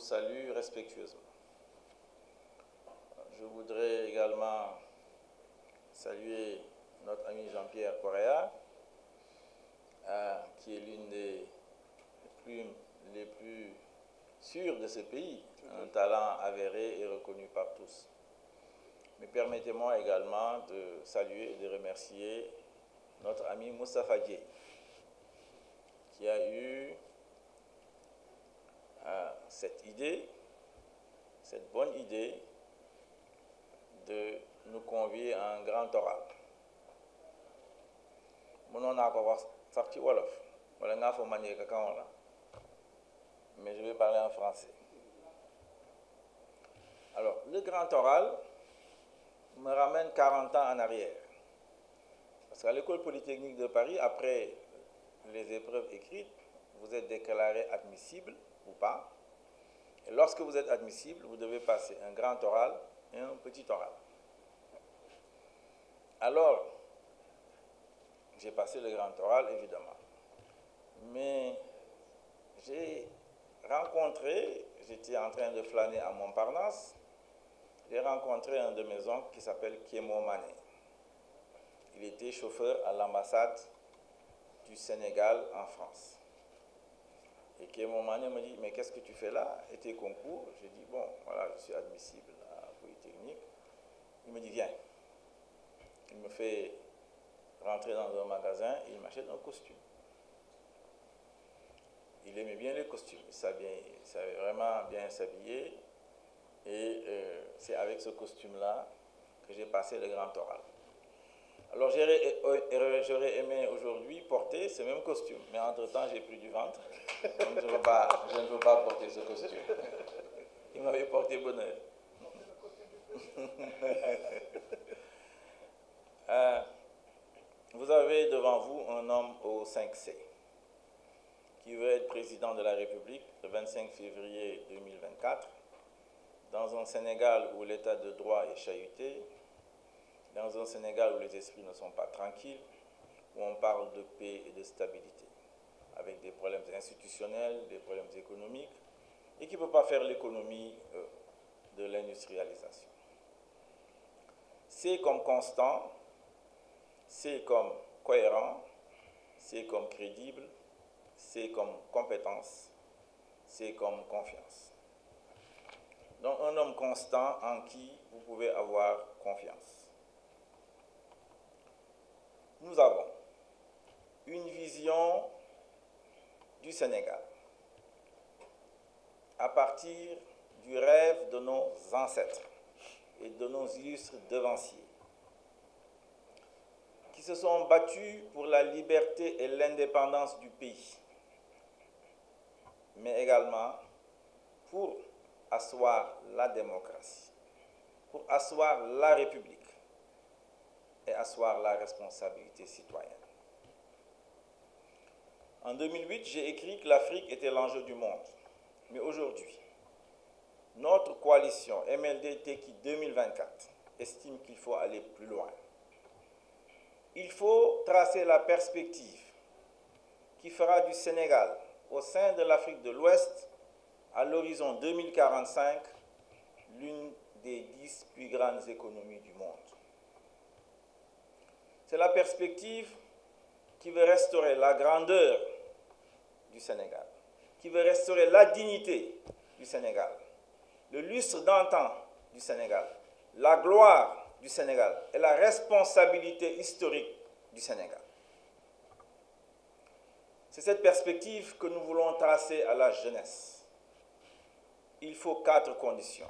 salue respectueusement. Je voudrais également saluer notre ami Jean-Pierre Correa, qui est l'une des plumes les plus sûres de ce pays, un talent avéré et reconnu par tous. Mais permettez-moi également de saluer et de remercier notre ami Moustapha Dieye, qui a eu cette idée, cette bonne idée de nous convier à un grand oral. Mënoon naa ko wax sax ci wolof wala nga fa manier ka kan la, mais je vais parler en français. Alors, le grand oral me ramène 40 ans en arrière. Parce qu'à l'école polytechnique de Paris, après les épreuves écrites, vous êtes déclaré admissible ou pas. Et lorsque vous êtes admissible, vous devez passer un grand oral et un petit oral. Alors, j'ai passé le grand oral, évidemment. Mais j'ai rencontré, j'étais en train de flâner à Montparnasse, j'ai rencontré un de mes oncles qui s'appelle Kémo Mané. Il était chauffeur à l'ambassade du Sénégal en France. Et Kémo Mané me dit, mais qu'est-ce que tu fais là? Et tes concours? J'ai dit, bon, voilà, je suis admissible à Polytechnique. Il me dit, viens. Il me fait rentrer dans un magasin et il m'achète un costume. Il aimait bien les costumes, il savait vraiment bien s'habiller. Et c'est avec ce costume-là que j'ai passé le grand oral. Alors j'aurais aimé aujourd'hui porter ce même costume, mais entre-temps j'ai pris du ventre, donc je ne veux pas porter ce costume. Il m'avait porté bonheur. Vous avez devant vous un homme aux 5C qui veut être président de la République le 25 février 2024, dans un Sénégal où l'état de droit est chahuté, dans un Sénégal où les esprits ne sont pas tranquilles, où on parle de paix et de stabilité, avec des problèmes institutionnels, des problèmes économiques, et qui ne peut pas faire l'économie de l'industrialisation. C'est comme constant, c'est comme cohérent, c'est comme crédible, c'est comme compétence, c'est comme confiance. Donc un homme constant en qui vous pouvez avoir confiance. Nous avons une vision du Sénégal à partir du rêve de nos ancêtres et de nos illustres devanciers qui se sont battus pour la liberté et l'indépendance du pays, mais également pour asseoir la démocratie, pour asseoir la République et asseoir la responsabilité citoyenne. En 2008, j'ai écrit que l'Afrique était l'enjeu du monde. Mais aujourd'hui, notre coalition MLD-TECI 2024 estime qu'il faut aller plus loin. Il faut tracer la perspective qui fera du Sénégal, au sein de l'Afrique de l'Ouest, à l'horizon 2045, l'une des 10 plus grandes économies du monde. C'est la perspective qui veut restaurer la grandeur du Sénégal, qui veut restaurer la dignité du Sénégal, le lustre d'antan du Sénégal, la gloire du Sénégal et la responsabilité historique du Sénégal. C'est cette perspective que nous voulons tracer à la jeunesse. Il faut 4 conditions.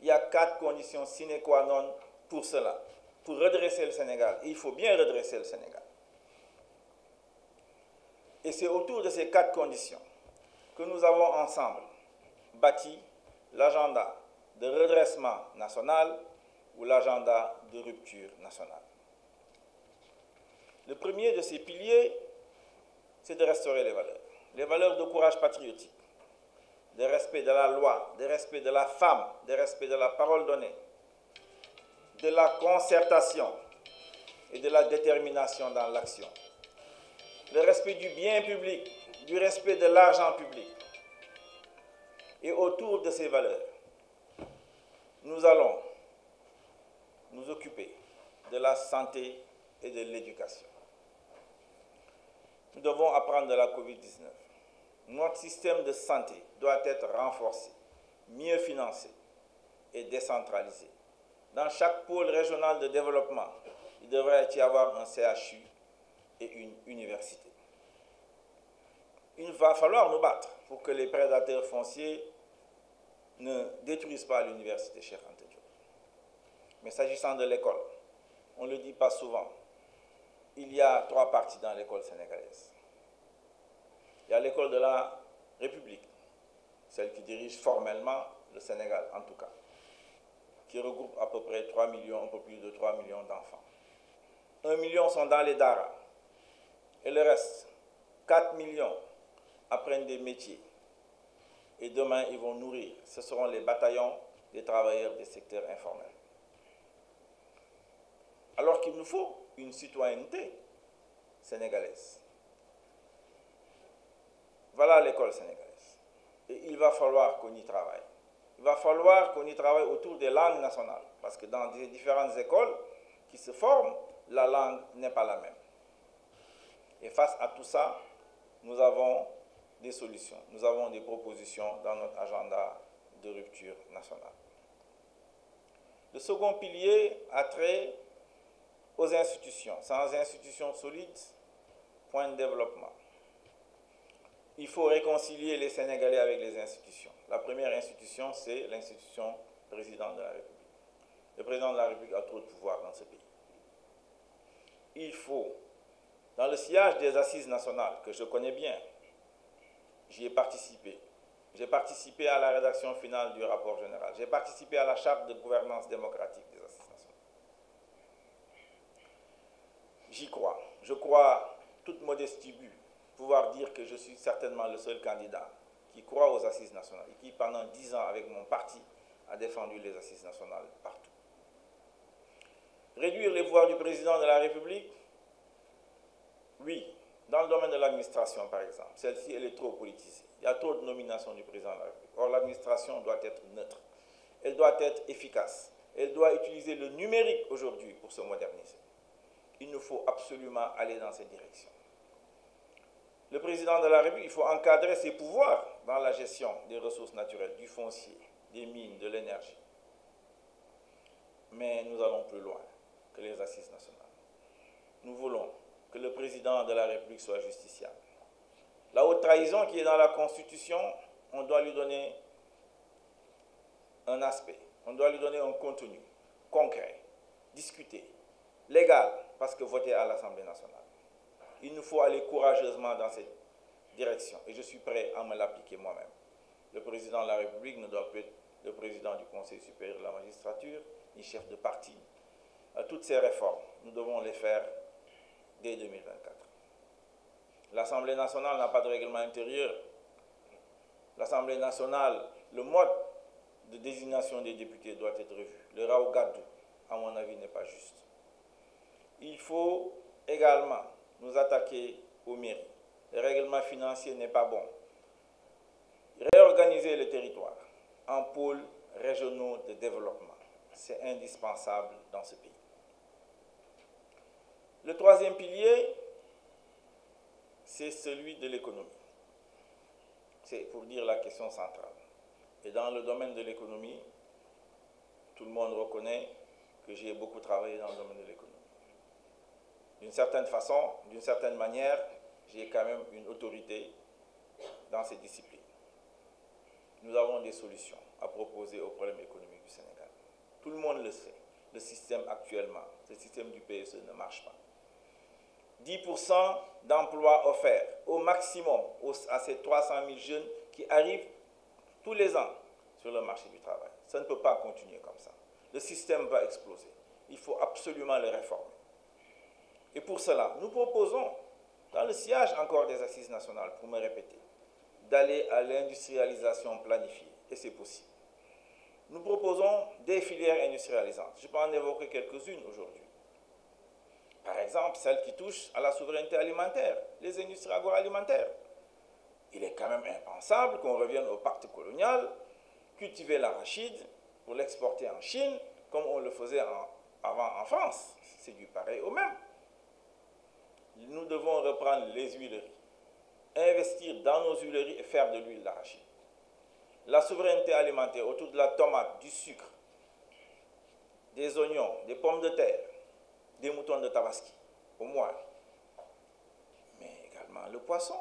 Il y a 4 conditions sine qua non pour cela, pour redresser le Sénégal. Et il faut bien redresser le Sénégal. Et c'est autour de ces 4 conditions que nous avons ensemble bâti l'agenda de redressement national ou l'agenda de rupture nationale. Le premier de ces piliers, c'est de restaurer les valeurs de courage patriotique, de respect de la loi, de respect de la femme, de respect de la parole donnée, de la concertation et de la détermination dans l'action, le respect du bien public, du respect de l'argent public, Et autour de ces valeurs, nous allons nous occuper de la santé et de l'éducation. Nous devons apprendre de la COVID-19. Notre système de santé doit être renforcé, mieux financé et décentralisé. Dans chaque pôle régional de développement, il devrait y avoir un CHU et une université. Il va falloir nous battre pour que les prédateurs fonciers ne détruisent pas l'université Cheikh Anta Diop. Mais s'agissant de l'école, on ne le dit pas souvent, il y a 3 parties dans l'école sénégalaise. Il y a l'école de la République, celle qui dirige formellement le Sénégal en tout cas, qui regroupe à peu près 3 millions, un peu plus de 3 millions d'enfants. 1 million sont dans les daras et le reste, 4 millions, apprennent des métiers. Et demain, ils vont nourrir. Ce seront les bataillons des travailleurs des secteurs informels. Alors qu'il nous faut une citoyenneté sénégalaise. Voilà l'école sénégalaise. Et il va falloir qu'on y travaille. Il va falloir qu'on y travaille autour des langues nationales. Parce que dans les différentes écoles qui se forment, la langue n'est pas la même. Et face à tout ça, nous avons des solutions. Nous avons des propositions dans notre agenda de rupture nationale. Le second pilier a trait aux institutions. Sans institutions solides, point de développement. Il faut réconcilier les Sénégalais avec les institutions. La première institution, c'est l'institution président de la République. Le président de la République a trop de pouvoir dans ce pays. Il faut, dans le sillage des assises nationales, que je connais bien, j'y ai participé. J'ai participé à la rédaction finale du rapport général. J'ai participé à la charte de gouvernance démocratique des assises nationales. J'y crois. Je crois, toute modestie but, pouvoir dire que je suis certainement le seul candidat qui croit aux assises nationales et qui, pendant 10 ans, avec mon parti, a défendu les assises nationales partout. Réduire les pouvoirs du président de la République, oui. Dans le domaine de l'administration, par exemple, celle-ci, elle est trop politisée. Il y a trop de nominations du président de la République. Or, l'administration doit être neutre. Elle doit être efficace. Elle doit utiliser le numérique aujourd'hui pour se moderniser. Il nous faut absolument aller dans cette direction. Le président de la République, il faut encadrer ses pouvoirs dans la gestion des ressources naturelles, du foncier, des mines, de l'énergie. Mais nous allons plus loin que les assises nationales. Nous voulons que le président de la République soit justiciable. La haute trahison qui est dans la Constitution, on doit lui donner un aspect, on doit lui donner un contenu concret, discuté, légal, parce que voté à l'Assemblée nationale. Il nous faut aller courageusement dans cette direction et je suis prêt à me l'appliquer moi-même. Le président de la République ne doit plus être le président du Conseil supérieur de la magistrature, ni chef de parti. Toutes ces réformes, nous devons les faire dès 2024. L'Assemblée nationale n'a pas de règlement intérieur. L'Assemblée nationale, le mode de désignation des députés doit être revu. Le Raw Gadou, à mon avis, n'est pas juste. Il faut également nous attaquer aux mairies. Le règlement financier n'est pas bon. Réorganiser le territoire en pôles régionaux de développement, c'est indispensable dans ce pays. Le troisième pilier, c'est celui de l'économie. C'est pour dire la question centrale. Et dans le domaine de l'économie, tout le monde reconnaît que j'ai beaucoup travaillé dans le domaine de l'économie. D'une certaine façon, d'une certaine manière, j'ai quand même une autorité dans ces disciplines. Nous avons des solutions à proposer aux problèmes économiques du Sénégal. Tout le monde le sait. Le système actuellement, le système du PSE ne marche pas. 10% d'emplois offerts au maximum à ces 300 000 jeunes qui arrivent tous les ans sur le marché du travail. Ça ne peut pas continuer comme ça. Le système va exploser. Il faut absolument le réformer. Et pour cela, nous proposons, dans le sillage encore des assises nationales, pour me répéter, d'aller à l'industrialisation planifiée. Et c'est possible. Nous proposons des filières industrialisantes. Je peux en évoquer quelques-unes aujourd'hui. Par exemple, celles qui touchent à la souveraineté alimentaire, les industries agroalimentaires. Il est quand même impensable qu'on revienne au pacte colonial, cultiver l'arachide pour l'exporter en Chine, comme on le faisait avant en France. C'est du pareil au même. Nous devons reprendre les huileries, investir dans nos huileries et faire de l'huile d'arachide. La souveraineté alimentaire autour de la tomate, du sucre, des oignons, des pommes de terre, des moutons de Tabaski, au moins, mais également le poisson.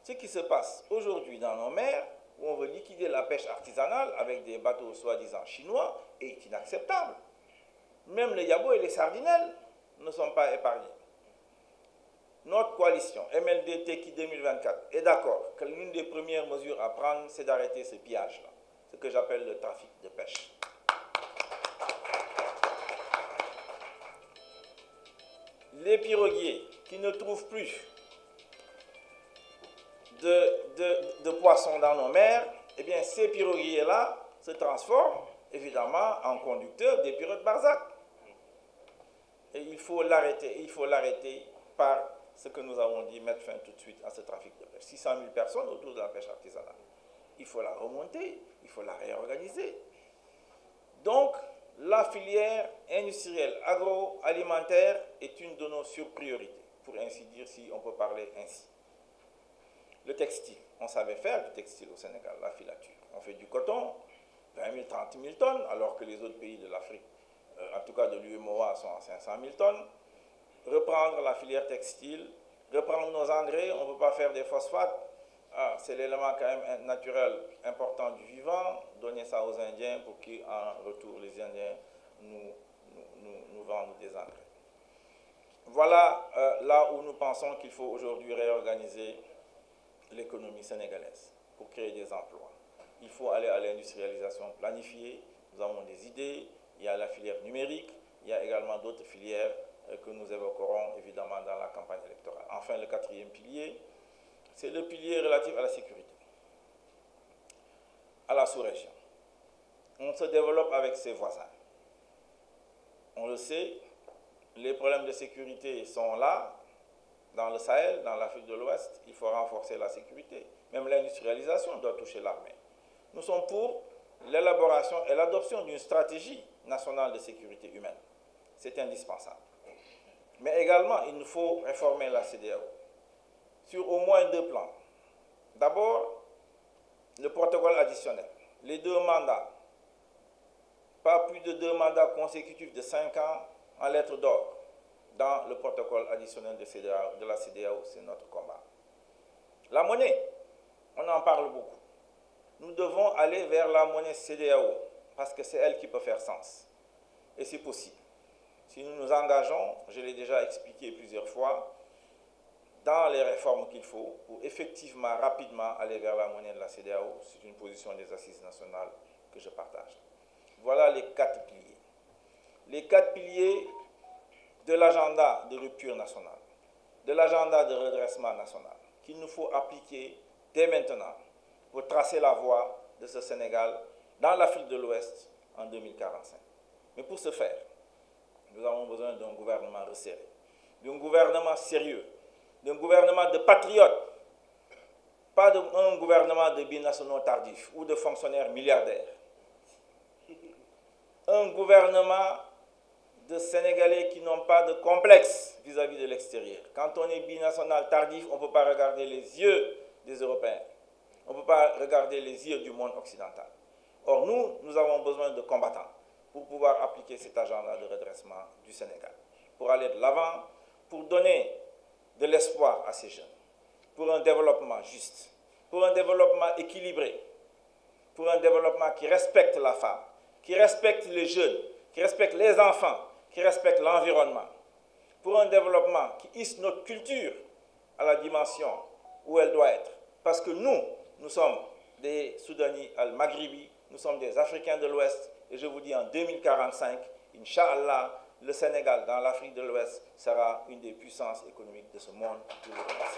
Ce qui se passe aujourd'hui dans nos mers, où on veut liquider la pêche artisanale avec des bateaux soi-disant chinois, est inacceptable. Même les yabos et les sardinelles ne sont pas épargnés. Notre coalition MLD-TECI 2024 est d'accord que l'une des premières mesures à prendre, c'est d'arrêter ce pillage-là, ce que j'appelle le trafic de pêche. Les piroguiers qui ne trouvent plus de poissons dans nos mers, eh bien ces piroguiers-là se transforment évidemment en conducteurs des pirogues Barzac. Et il faut l'arrêter par ce que nous avons dit, mettre fin tout de suite à ce trafic de pêche. 600 000 personnes autour de la pêche artisanale. Il faut la remonter, il faut la réorganiser. Donc, la filière industrielle agroalimentaire est une de nos surpriorités, pour ainsi dire, si on peut parler ainsi. Le textile, on savait faire du textile au Sénégal, la filature. On fait du coton, 20 000, 30 000 tonnes, alors que les autres pays de l'Afrique, en tout cas de l'UMOA, sont à 500 000 tonnes. Reprendre la filière textile, reprendre nos engrais, on ne peut pas faire des phosphates. Ah, c'est l'élément quand même naturel important du vivant, donner ça aux Indiens pour qu'en retour les Indiens nous vendent des engrais. Voilà là où nous pensons qu'il faut aujourd'hui réorganiser l'économie sénégalaise pour créer des emplois. Il faut aller à l'industrialisation planifiée, nous avons des idées, il y a la filière numérique, il y a également d'autres filières que nous évoquerons évidemment dans la campagne électorale. Enfin, le quatrième pilier, c'est le pilier relatif à la sécurité, à la sous-région. On se développe avec ses voisins. On le sait, les problèmes de sécurité sont là, dans le Sahel, dans l'Afrique de l'Ouest. Il faut renforcer la sécurité. Même l'industrialisation doit toucher l'armée. Nous sommes pour l'élaboration et l'adoption d'une stratégie nationale de sécurité humaine. C'est indispensable. Mais également, il nous faut réformer la CEDEAO sur au moins deux plans. D'abord, le protocole additionnel. Les 2 mandats, pas plus de 2 mandats consécutifs de 5 ans en lettres d'or dans le protocole additionnel de la CEDEAO, c'est notre combat. La monnaie, on en parle beaucoup. Nous devons aller vers la monnaie CEDEAO parce que c'est elle qui peut faire sens. Et c'est possible. Si nous nous engageons, je l'ai déjà expliqué plusieurs fois, dans les réformes qu'il faut pour effectivement, rapidement aller vers la monnaie de la CEDEAO, c'est une position des assises nationales que je partage. Voilà les 4 piliers. Les 4 piliers de l'agenda de rupture nationale, de l'agenda de redressement national, qu'il nous faut appliquer dès maintenant pour tracer la voie de ce Sénégal dans l'Afrique de l'Ouest en 2045. Mais pour ce faire, nous avons besoin d'un gouvernement resserré, d'un gouvernement sérieux, d'un gouvernement de patriotes, pas d'un gouvernement de binationaux tardifs ou de fonctionnaires milliardaires. Un gouvernement de Sénégalais qui n'ont pas de complexe vis-à-vis de l'extérieur. Quand on est binational tardif, on ne peut pas regarder les yeux des Européens. On ne peut pas regarder les yeux du monde occidental. Or, nous avons besoin de combattants pour pouvoir appliquer cet agenda de redressement du Sénégal, pour aller de l'avant, pour donner de l'espoir à ces jeunes, pour un développement juste, pour un développement équilibré, pour un développement qui respecte la femme, qui respecte les jeunes, qui respecte les enfants, qui respecte l'environnement, pour un développement qui hisse notre culture à la dimension où elle doit être. Parce que nous sommes des Soudani al-Maghribi, nous sommes des Africains de l'Ouest, et je vous dis en 2045, Inch'Allah, le Sénégal dans l'Afrique de l'Ouest sera une des puissances économiques de ce monde. Je vous remercie.